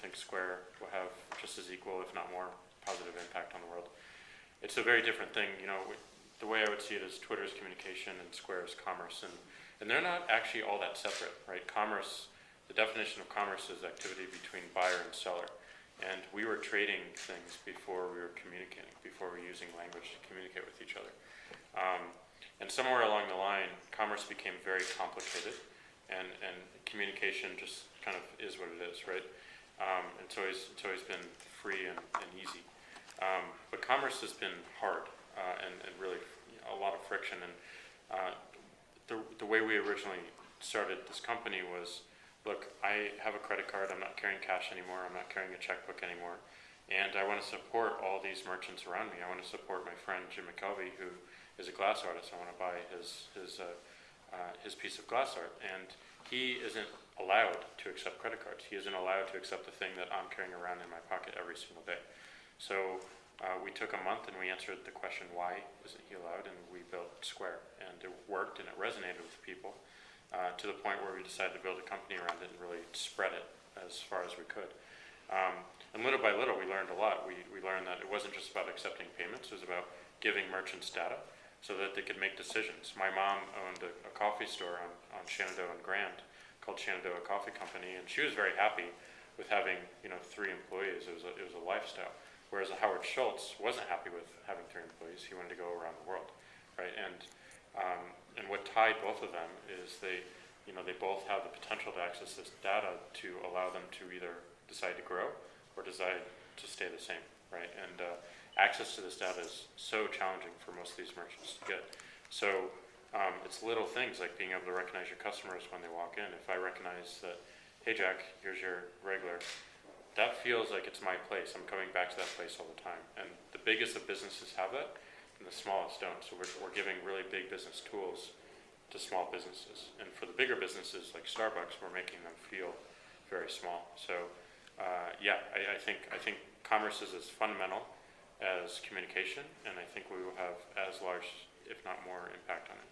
think Sqaure will have just as equal, if not more, positive impact on the world. It's a very different thing. You know, the way I would see it is Twitter is communication and Sqaure is commerce, and they're not actually all that separate, right? Commerce, the definition of commerce is activity between buyer and seller. And we were trading things before we were communicating, before we were using language to communicate with each other. And somewhere along the line, commerce became very complicated, and communication just kind of is what it is, right? It's always been free and easy. But commerce has been hard and really a lot of friction. And the way we originally started this company was, look, I have a credit card, I'm not carrying cash anymore, I'm not carrying a checkbook anymore, and I want to support all these merchants around me. I want to support my friend Jim McKelvey, who is a glass artist. I want to buy his piece of glass art, and he isn't allowed to accept credit cards. He isn't allowed to accept the thing that I'm carrying around in my pocket every single day. So we took a month and we answered the question, why isn't he allowed? And we built Sqaure, and it worked and it resonated with people to the point where we decided to build a company around it and really spread it as far as we could. And little by little, we learned a lot. We learned that it wasn't just about accepting payments, it was about giving merchants data so that they could make decisions. My mom owned a coffee store on Shenandoah and Grand called Shenandoah Coffee Company, and she was very happy with having 3 employees. It was a lifestyle. Whereas Howard Schultz wasn't happy with having 3 employees. He wanted to go around the world, right? And what tied both of them is they both have the potential to access this data to allow them to either decide to grow or decide to stay the same, right? And access to this data is so challenging for most of these merchants to get. So it's little things like being able to recognize your customers when they walk in. If I recognize that, hey Jack, here's your regular, that feels like it's my place. I'm coming back to that place all the time. And the biggest of businesses have that, and the smallest don't. So we're giving really big business tools to small businesses. And for the bigger businesses like Starbucks, we're making them feel very small. So yeah, I think commerce is as fundamental as communication, and I think we will have as large, if not more, impact on it.